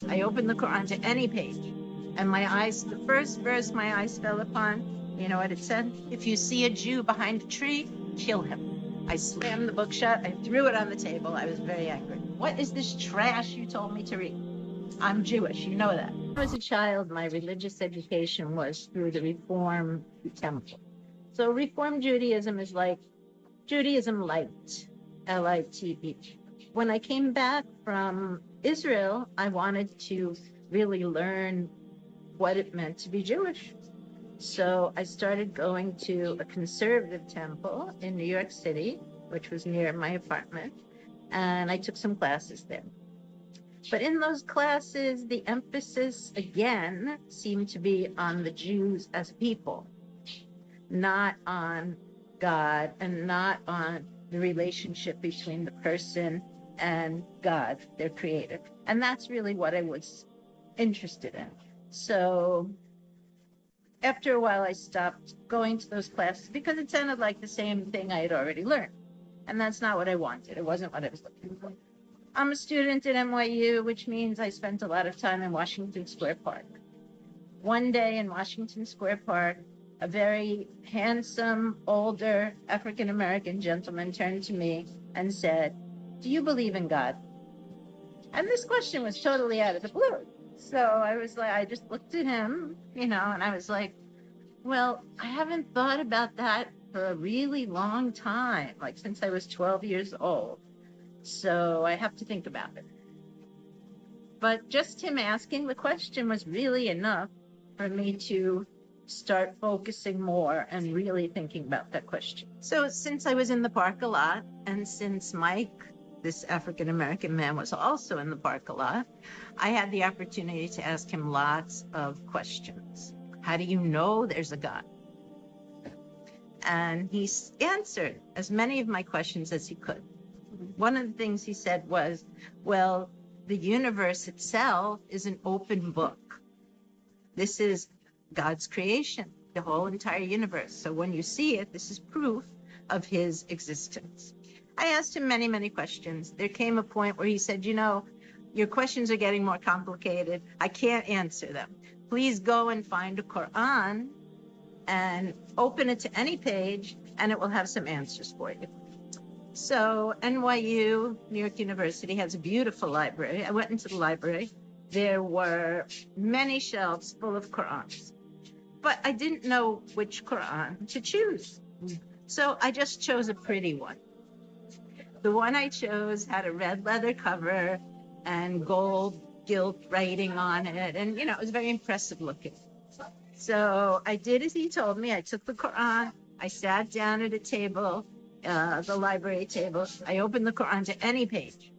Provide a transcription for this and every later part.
I opened the Quran to any page, and the first verse my eyes fell upon, you know what it said? If you see a Jew behind a tree, kill him. I slammed the book shut. I threw it on the table. I was very angry. What is this trash you told me to read? I'm Jewish. You know that. When I was a child, my religious education was through the Reform Temple. So Reform Judaism is like Judaism light, L-I-T-E. When I came back from Israel, I wanted to really learn what it meant to be Jewish. So I started going to a conservative temple in New York City, which was near my apartment, and I took some classes there. But in those classes, the emphasis again seemed to be on the Jews as people, not on God and not on the relationship between the person and God, their creator. And that's really what I was interested in. So after a while, I stopped going to those classes because it sounded like the same thing I had already learned. And that's not what I wanted. It wasn't what I was looking for. I'm a student at NYU, which means I spent a lot of time in Washington Square Park. One day in Washington Square Park, a very handsome, older African-American gentleman turned to me and said, "Do you believe in God?" And this question was totally out of the blue. So I was like, I just looked at him, and I was like, well, I haven't thought about that for a really long time, like since I was 12 years old. So I have to think about it. But just him asking the question was really enough for me to start focusing more and really thinking about that question. So since I was in the park a lot, and since Mike, this African-American man, was also in the park a lot, I had the opportunity to ask him lots of questions. How do you know there's a God? And he answered as many of my questions as he could. One of the things he said was, well, the universe itself is an open book. This is God's creation, the whole entire universe. So when you see it, this is proof of his existence. I asked him many, many questions. There came a point where he said, your questions are getting more complicated. I can't answer them. Please go and find a Quran and open it to any page, and it will have some answers for you. So NYU, New York University, has a beautiful library. I went into the library. There were many shelves full of Qurans, but I didn't know which Quran to choose. So I just chose a pretty one. The one I chose had a red leather cover and gold gilt writing on it. And, it was very impressive looking. So I did as he told me. I took the Quran. I sat down at a table, the library table. I opened the Quran to any page.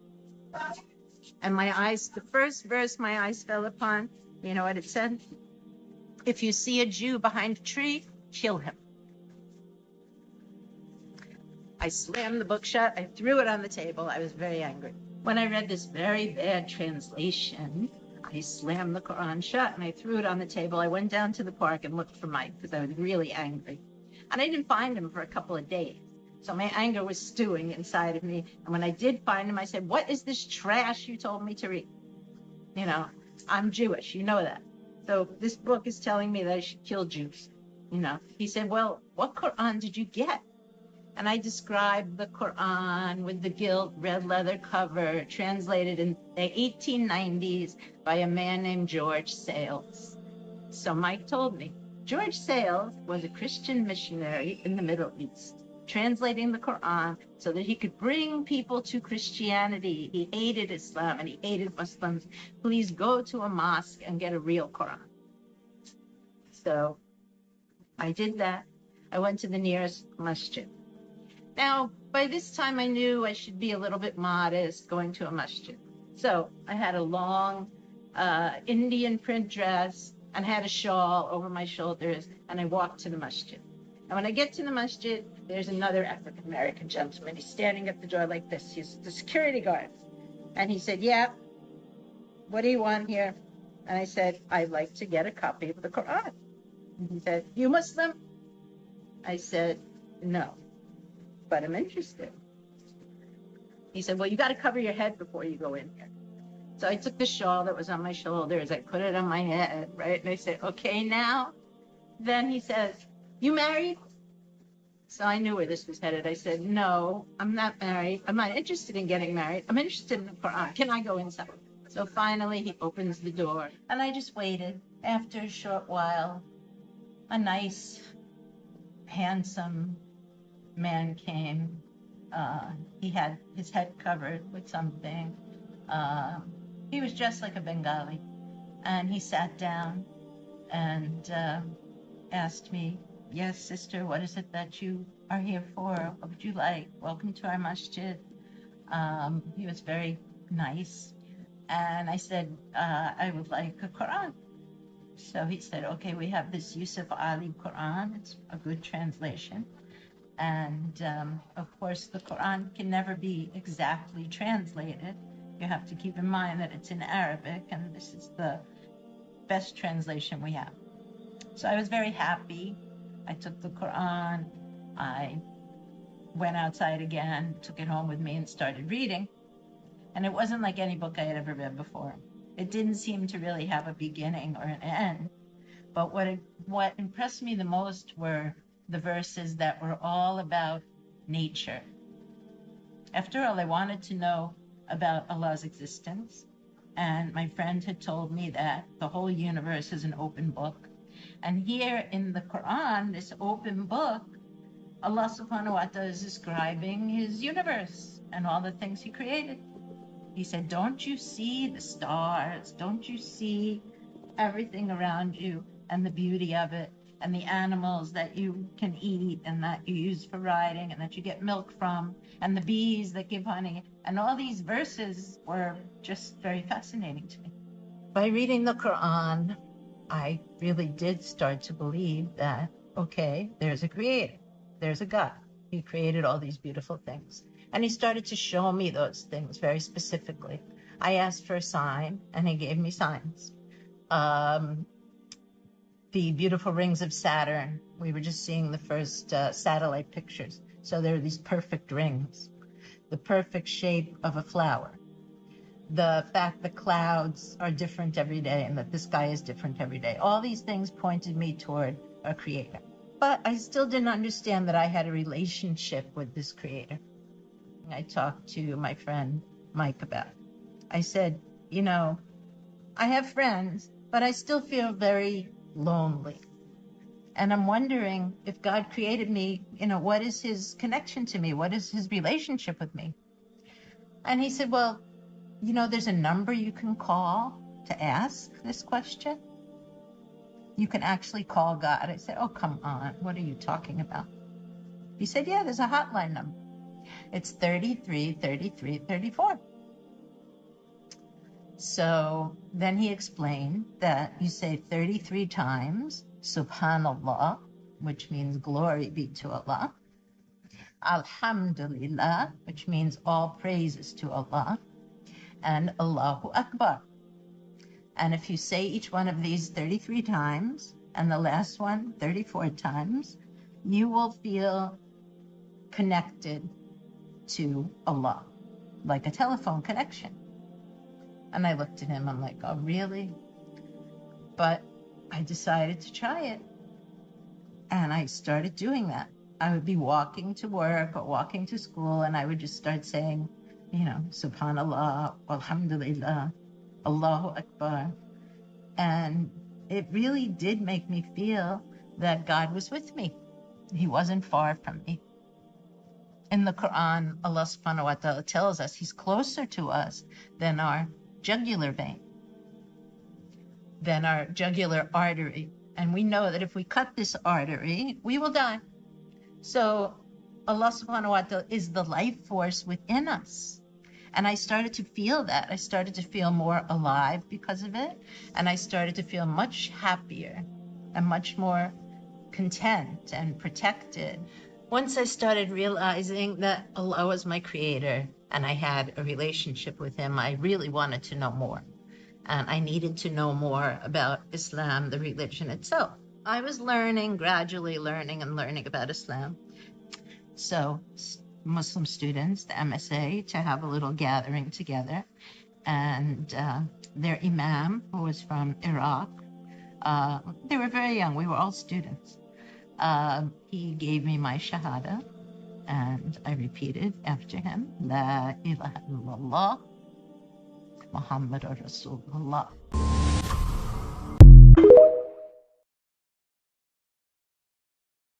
And the first verse my eyes fell upon, you know what it said? If you see a Jew behind a tree, kill him. I slammed the book shut. I threw it on the table. I was very angry. When I read this very bad translation, I slammed the Quran shut and I threw it on the table. I went down to the park and looked for Mike because I was really angry. And I didn't find him for a couple of days. So my anger was stewing inside of me. And when I did find him, I said, what is this trash you told me to read? I'm Jewish. You know that. So this book is telling me that I should kill Jews. He said, well, what Quran did you get? And I described the Quran with the gilt red leather cover, translated in the 1890s by a man named George Sales. So Mike told me, George Sales was a Christian missionary in the Middle East, translating the Quran so that he could bring people to Christianity. He hated Islam and he hated Muslims. Please go to a mosque and get a real Quran. So I did that. I went to the nearest masjid. Now, by this time, I knew I should be a little bit modest going to a masjid. So I had a long Indian print dress and had a shawl over my shoulders, and I walked to the masjid. And when I get to the masjid, there's another African-American gentleman. He's standing at the door like this. He's the security guard. And he said, yeah, what do you want here? And I said, I'd like to get a copy of the Quran. And he said, you Muslim? I said, no, but I'm interested. He said, well, you got to cover your head before you go in here. So I took the shawl that was on my shoulders, I put it on my head, right? And I said, okay, now. Then he says, you married? So I knew where this was headed. I said, no, I'm not married. I'm not interested in getting married. I'm interested in the Quran. Can I go inside? So finally he opens the door and I just waited. After a short while, a nice, handsome man came. He had his head covered with something. He was dressed like a Bengali, and he sat down and asked me, yes, sister, what is it that you are here for? What would you like? Welcome to our masjid. He was very nice. And I said, I would like a Quran. So he said, okay, we have this Yusuf Ali Quran. It's a good translation. And of course, the Quran can never be exactly translated. You have to keep in mind that it's in Arabic, and this is the best translation we have. So I was very happy. I took the Quran. I went outside again, took it home with me, and started reading. And it wasn't like any book I had ever read before. It didn't seem to really have a beginning or an end. But what impressed me the most were the verses that were all about nature. After all, I wanted to know about Allah's existence. And my friend had told me that the whole universe is an open book. And here in the Quran, this open book, Allah subhanahu wa ta'ala is describing his universe and all the things he created. He said, don't you see the stars? Don't you see everything around you and the beauty of it, and the animals that you can eat and that you use for riding and that you get milk from, and the bees that give honey? And all these verses were just very fascinating to me. By reading the Quran, I really did start to believe that, okay, there's a creator, there's a God. He created all these beautiful things. And he started to show me those things very specifically. I asked for a sign, and he gave me signs. The beautiful rings of Saturn, we were just seeing the first satellite pictures. So there are these perfect rings, the perfect shape of a flower, the fact that clouds are different every day and that the sky is different every day. All these things pointed me toward a creator. But I still didn't understand that I had a relationship with this creator. I talked to my friend Mike about it. I said, you know, I have friends, but I still feel very lonely. And I'm wondering if God created me, you know, what is his connection to me? What is his relationship with me? And he said, well, you know, there's a number you can call to ask this question. You can actually call God. I said, oh, come on. What are you talking about? He said, yeah, there's a hotline number. It's 33 33 34. So then he explained that you say 33 times, Subhanallah, which means glory be to Allah. Alhamdulillah, which means all praises to Allah. And Allahu Akbar. And if you say each one of these 33 times, and the last one 34 times, you will feel connected to Allah, like a telephone connection. And I looked at him, I'm like, oh, really? But I decided to try it. And I started doing that. I would be walking to work or walking to school, and I would just start saying, you know, Subhanallah, Alhamdulillah, Allahu Akbar. And it really did make me feel that God was with me. He wasn't far from me. In the Quran, Allah subhanahu wa ta'ala tells us he's closer to us than our jugular vein, than our jugular artery. And we know that if we cut this artery, we will die. So Allah subhanahu wa ta'ala is the life force within us. And I started to feel that. I started to feel more alive because of it. And I started to feel much happier and much more content and protected. Once I started realizing that Allah was my creator and I had a relationship with him, I really wanted to know more. And I needed to know more about Islam, the religion itself. I was gradually learning about Islam. So Muslim students, the MSA, to have a little gathering together. and their imam, who was from Iraq. They were very young. We were all students. He gave me my shahada, and I repeated after him, La ilaha illallah, Muhammad Rasulullah.